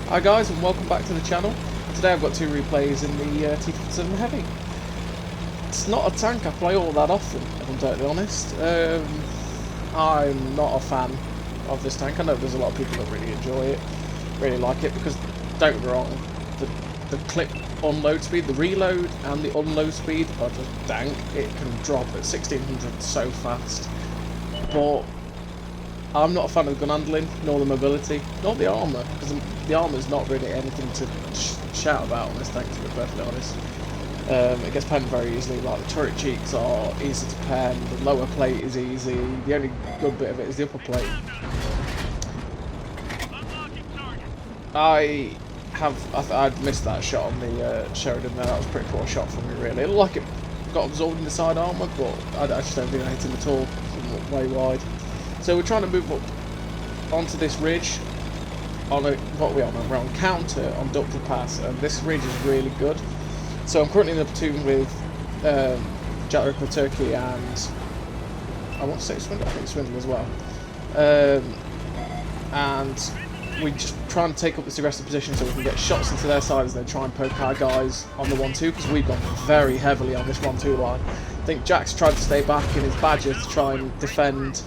Hi guys, and welcome back to the channel. Today I've got two replays in the T57 Heavy. It's not a tank I play all that often, if I'm totally honest. I'm not a fan of this tank. I know there's a lot of people that really enjoy it, really like it, because don't get me wrong, the clip unload speed, the reload and the unload speed are just dank. It can drop at 1600 so fast, but I'm not a fan of the gun handling, nor the mobility, nor the armour, because the armour's not really anything to shout about on this tank, to be perfectly honest. It gets penned very easily. Like, the turret cheeks are easy to pen, the lower plate is easy, the only good bit of it is the upper plate. I'd missed that shot on the Sheridan there. That was a pretty poor shot from me, really. It looked like it got absorbed in the side armour, but I just don't think I hit him at all. From way wide. So we're trying to move up onto this ridge. We're on counter on Ducted Pass, and this ridge is really good. So I'm currently in the platoon with Jack the Ripper, Turkey, and I want to say Swindle. I think Swindle as well. And we just try and take up this aggressive position so we can get shots into their side as they try and poke our guys on the 1-2, because we've gone very heavily on this 1-2 line. I think Jack's tried to stay back in his Badger to try and defend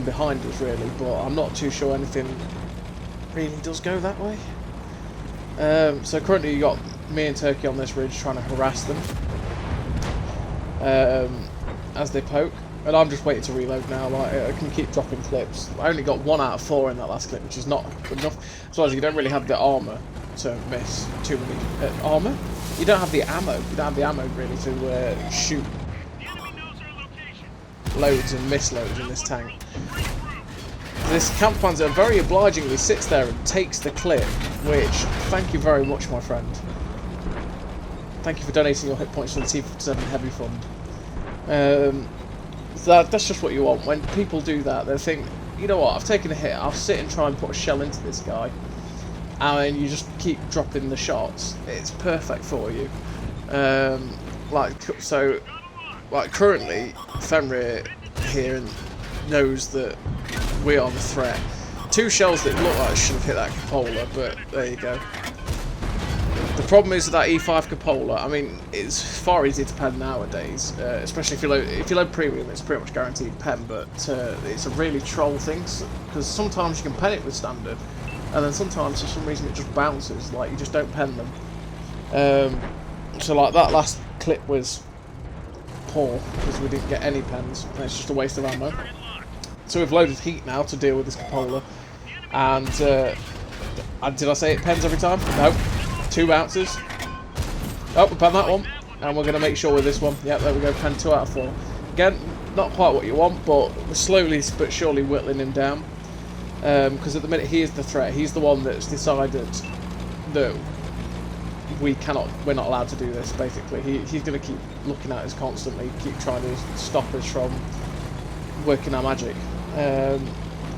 behind us, really, but I'm not too sure anything really does go that way. So currently you got me and Turkey on this ridge trying to harass them as they poke, and I'm just waiting to reload now. Like, I can keep dropping clips. I only got 1 out of 4 in that last clip, which is not good enough. As well as you don't really have the armour to miss too many armour. You don't have the ammo. You don't have the ammo really to shoot loads and miss loads in this tank. This Camp Panzer very obligingly sits there and takes the clip, which, thank you very much, my friend. Thank you for donating your hit points to the T57 Heavy Fund. That's just what you want. When people do that, they think, you know what, I've taken a hit, I'll sit and try and put a shell into this guy, and you just keep dropping the shots. It's perfect for you. Like currently, Fenrir here knows that we are the threat. 2 shells that look like should have hit that cupola, but there you go. The problem is with that E5 cupola, I mean, it's far easier to pen nowadays, especially if you load premium, it's pretty much guaranteed pen, but it's a really troll thing, because sometimes you can pen it with standard, and then sometimes for some reason it just bounces, like you just don't pen them. So like that last clip was poor because we didn't get any pens, and it's just a waste of ammo. So we've loaded heat now to deal with this cupola, and did I say it pens every time? No. 2 bounces. Oh, we pen that one, and we're going to make sure with this one. Yep, there we go, pen 2 out of 4. Again, not quite what you want, but we're slowly but surely whittling him down, because at the minute he is the threat. He's the one that's decided that we're not allowed to do this, basically. He's going to keep looking at us constantly, keep trying to stop us from working our magic.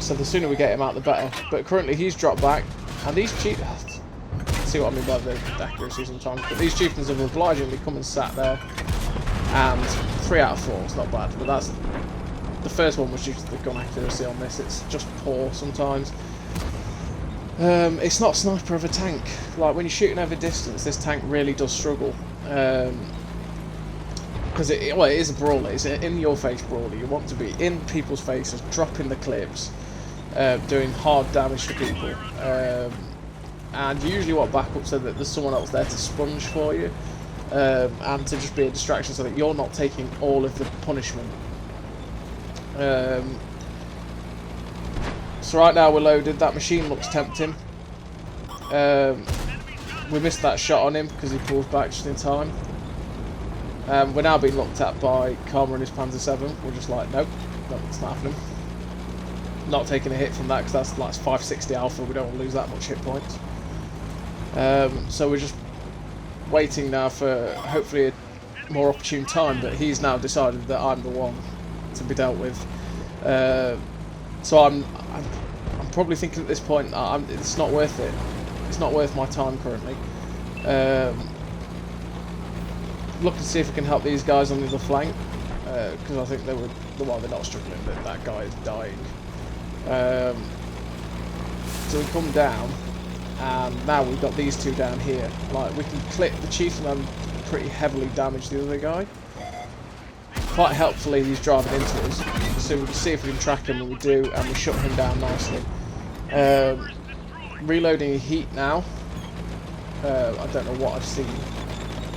So the sooner we get him out, the better. But currently he's dropped back, and these chieftains, see what I mean by the accuracy sometimes, but these chieftains have obligingly come and sat there, and 3 out of 4 is not bad, but that's the first one was due to the gun accuracy on this. It's just poor sometimes. It's not sniper of a tank. Like, when you're shooting over distance, this tank really does struggle. Because it is a brawler. It's an in-your-face brawler. You want to be in people's faces, dropping the clips, doing hard damage to people. And you usually want backup so that there's someone else there to sponge for you, and to just be a distraction so that you're not taking all of the punishment. So right now we're loaded. That machine looks tempting. We missed that shot on him because he pulls back just in time. We're now being looked at by Karma and his Panzer 7. We're just like, nope, it's not happening. Not taking a hit from that because that's like 560 alpha. We don't want to lose that much hit points. So we're just waiting now for hopefully a more opportune time. But he's now decided that I'm the one to be dealt with. So I'm probably thinking at this point, it's not worth it. It's not worth my time currently. Look to see if we can help these guys on the other flank, because I think they're not struggling, but that guy is dying. So we come down, and now we've got these two down here. Like, we can clip the chief and then pretty heavily damage the other guy. Quite helpfully, he's driving into us, so we can see if we can track him, and we do, and we shut him down nicely. Reloading heat now. I don't know what I've seen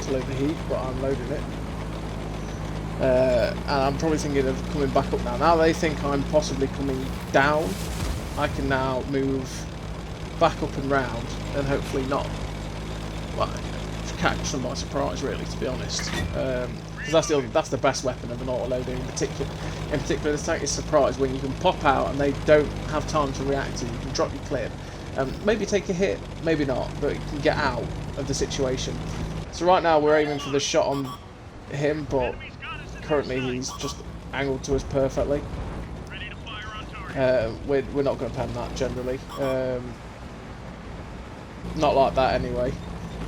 to load the heat, but I'm loading it. And I'm probably thinking of coming back up now. Now they think I'm possibly coming down, I can now move back up and round, and hopefully not, well, catch them by surprise, really, to be honest. Because that's the best weapon of an auto-loader in particular. In particular, this tank is surprise, when you can pop out and they don't have time to react to you. You can drop your clip, maybe take a hit, maybe not, but you can get out of the situation. So right now we're aiming for the shot on him, but currently he's just angled to us perfectly. We're not going to pen that generally. Not like that anyway.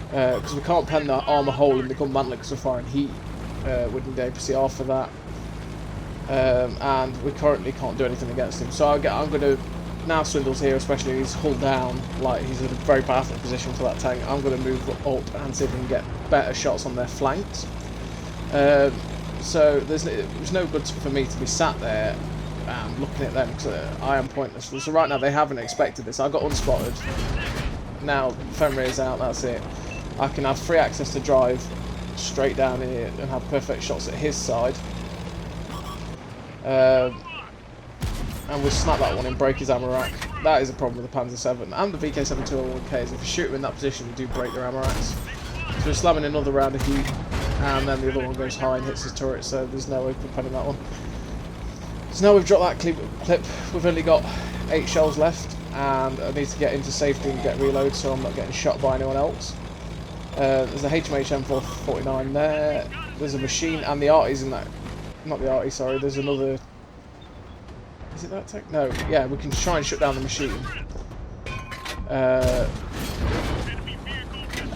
Because we can't pen that armour hole in the gun mantlet because we're firing heat. We need APCR for that. And we currently can't do anything against him. So I'm going to, now Swindle's here, especially he's hull down, like he's in a very powerful position for that tank. I'm going to move up and see if we can get better shots on their flanks. So there's no good for me to be sat there looking at them, because I am pointless. So right now they haven't expected this. I got unspotted. Now Fenrir's out, that's it. I can have free access to drive straight down here and have perfect shots at his side. And we'll snap that one and break his ammo rack. That is a problem with the Panzer 7 and the VK7 201Ks. If you shoot them in that position, you do break their ammo racks. So we're slamming another round of heat, and then the other one goes high and hits his turret, so there's no way of penning that one. So now we've dropped that clip, we've only got 8 shells left, and I need to get into safety and get reload so I'm not getting shot by anyone else. There's a HMH M449 there, there's a machine, and the arty's in that, not the arty, sorry, there's another, is it that tank? No, yeah, we can try and shut down the machine.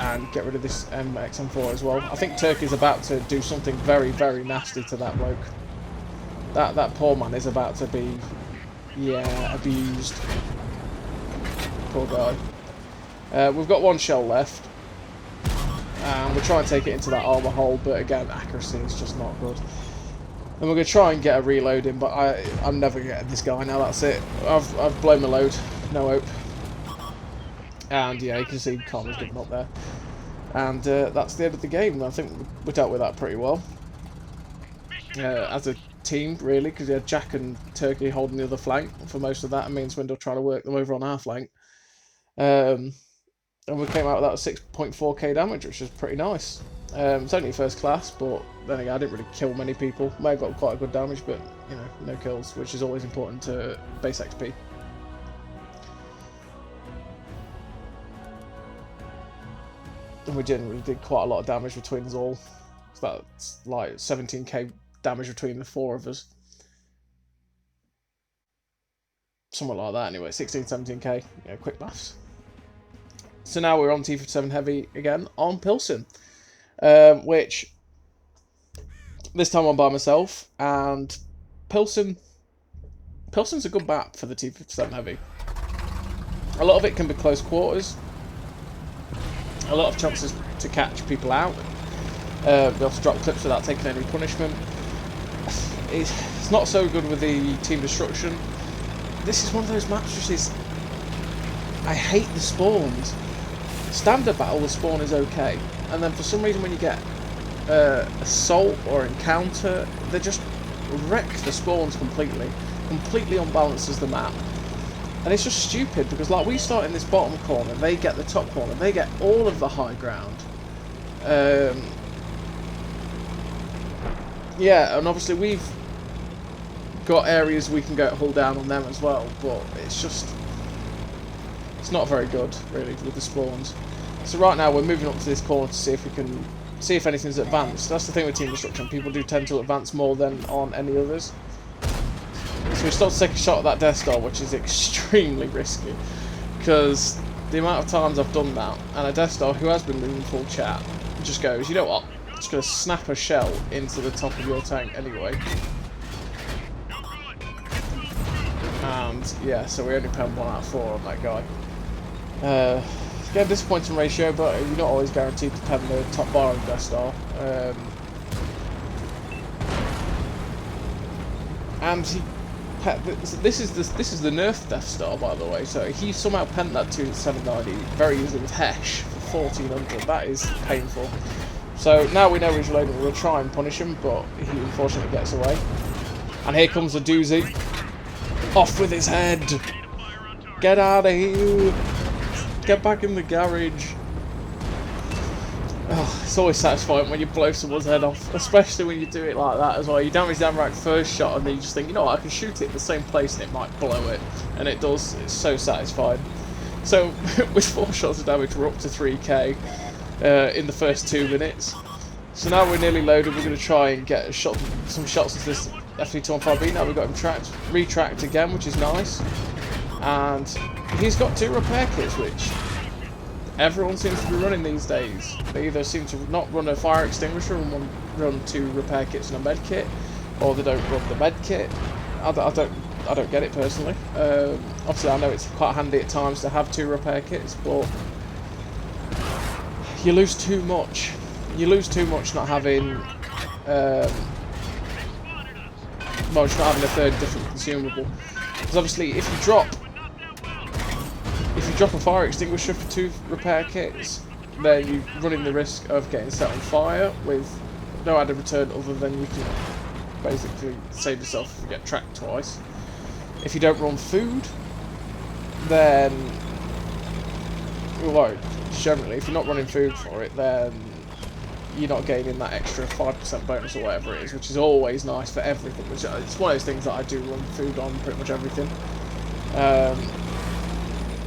And get rid of this MX-M4 as well. I think Turkey's about to do something very, very nasty to that bloke. That poor man is about to be, yeah, abused. Poor guy. We've got 1 shell left. And we'll try and take it into that armour hole, but again, accuracy is just not good. And we're going to try and get a reload in, but I'm never getting this guy now, that's it. I've blown my load, no hope. And yeah, you can see Connor's giving up there. And that's the end of the game. I think we dealt with that pretty well. As a team, really, because you had Jack and Turkey holding the other flank for most of that, and me and Swindle trying to work them over on our flank. And we came out with that 6.4k damage, which is pretty nice. It's only first class, but then again, I didn't really kill many people. May have got quite a good damage, but, you know, no kills, which is always important to base XP. And we generally did quite a lot of damage between us all. So that's like 17k damage between the 4 of us. Somewhat like that anyway, 16, 17k, yeah, quick maths. So now we're on T57 Heavy again on Pilsen. Which, this time I'm by myself, and Pilsen's a good map for the T57 Heavy. A lot of it can be close quarters. A lot of chances to catch people out. Be able to drop clips without taking any punishment. It's not so good with the team destruction. This is one of those maps which is... I hate the spawns. Standard battle, the spawn is okay. And then for some reason when you get assault or encounter, they just wreck the spawns completely. Completely unbalances the map. And it's just stupid, because like we start in this bottom corner, they get the top corner, they get all of the high ground. Yeah, and obviously we've got areas we can go hull down on them as well, but it's just... it's not very good, really, with the spawns. So right now we're moving up to this corner to see if we can... see if anything's advanced. That's the thing with team destruction, people do tend to advance more than on any others. So we start to take a shot at that Death Star, which is extremely risky, because the amount of times I've done that, and a Death Star who has been moving full chat just goes, you know what, I'm just going to snap a shell into the top of your tank anyway. And yeah, so we only pen 1 out of 4 on that guy. Again, disappointing ratio, but you're not always guaranteed to pen the top bar of Death Star. And this is the nerfed Death Star, by the way. So he somehow penned that to 790 very easily with Hesh for 1400. That is painful. So now we know he's loading. We'll try and punish him, but he unfortunately gets away. And here comes a doozy. Off with his head. Get out of here. Get back in the garage. Oh, it's always satisfying when you blow someone's head off, especially when you do it like that as well. You damage them right first shot, and then you just think, you know what, I can shoot it in the same place and it might blow it. And it does. It's so satisfying. So, with 4 shots of damage, we're up to 3k in the first 2 minutes. So now we're nearly loaded. We're going to try and get some shots of this FV215B. Now we've got him retracked again, which is nice. And he's got 2 repair kits, which everyone seems to be running these days. They either seem to not run a fire extinguisher and run 2 repair kits and a med kit, or they don't run the med kit. I don't get it personally. Obviously, I know it's quite handy at times to have 2 repair kits, but you lose too much. You lose too much not having, well, just not having a third different consumable. Because obviously, if you drop a fire extinguisher for 2 repair kits, then you're running the risk of getting set on fire with no added return other than you can basically save yourself if you get tracked twice. If you don't run food, then, well, generally, if you're not running food for it, then you're not gaining that extra 5% bonus or whatever it is, which is always nice for everything. Which it's one of those things that I do run food on pretty much everything.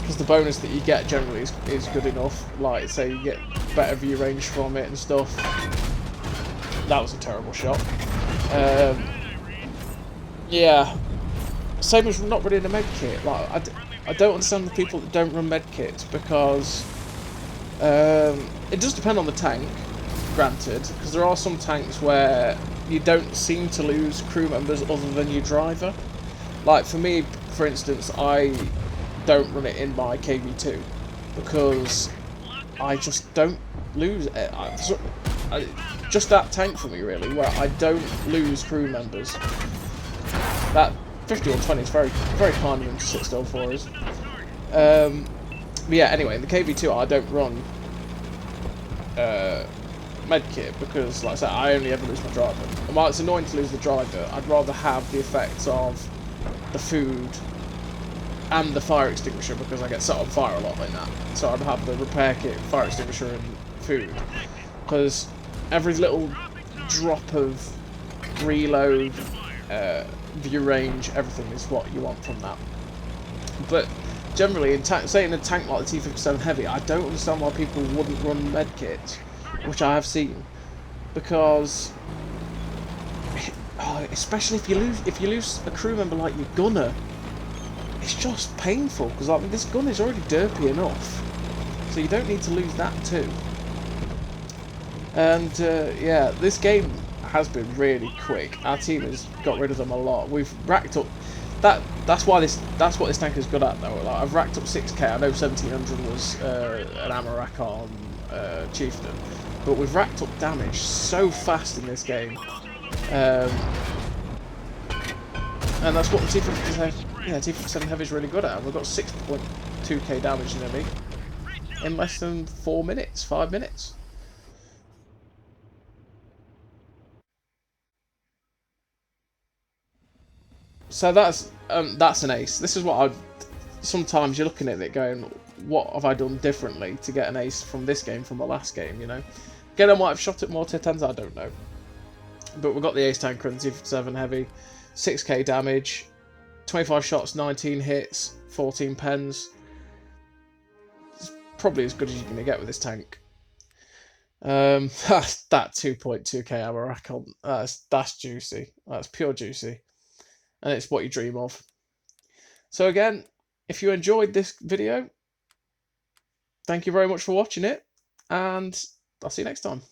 Because the bonus that you get generally is good enough. Like, say you get better view range from it and stuff. That was a terrible shot. Yeah. Same as not running a med kit. Like, I don't understand the people that don't run med kits, because it does depend on the tank, granted, because there are some tanks where you don't seem to lose crew members other than your driver. Like, for me, for instance, I don't run it in my KV2 because I just don't lose it. Just that tank for me, really, where I don't lose crew members. That 50 or 20 is very, very kind of him to sit still for us. But yeah, anyway, in the KV2 I don't run medkit because, like I said, I only ever lose my driver. And while it's annoying to lose the driver, I'd rather have the effects of the food and the fire extinguisher, because I get set on fire a lot like that. So I'd have the repair kit, fire extinguisher and food, because every little drop of reload, view range, everything is what you want from that. But generally, say in a tank like the T57 Heavy, I don't understand why people wouldn't run medkits, which I have seen, because especially if you lose a crew member like your gunner, it's just painful, because I mean, this gun is already derpy enough, so you don't need to lose that too. And yeah, this game has been really quick. Our team has got rid of them a lot. We've racked up that's what this tank is good at, though. Like, I've racked up 6k. I know 1700 was an ammo rack on Chieftain, but we've racked up damage so fast in this game. And that's what the T57 Heavy is really good at. We've got 6.2k damage nearly in less than 5 minutes. So that's an ace. This is what sometimes you're looking at it going, what have I done differently to get an ace from this game, from the last game, you know? Again, I might have shot at more tier 10s, I don't know. But we've got the ace tanker and the T57 Heavy, 6k damage, 25 shots, 19 hits, 14 pens. It's probably as good as you're going to get with this tank. That 2.2k ammo rack on, that's juicy. That's pure juicy. And it's what you dream of. So again, if you enjoyed this video, thank you very much for watching it, and I'll see you next time.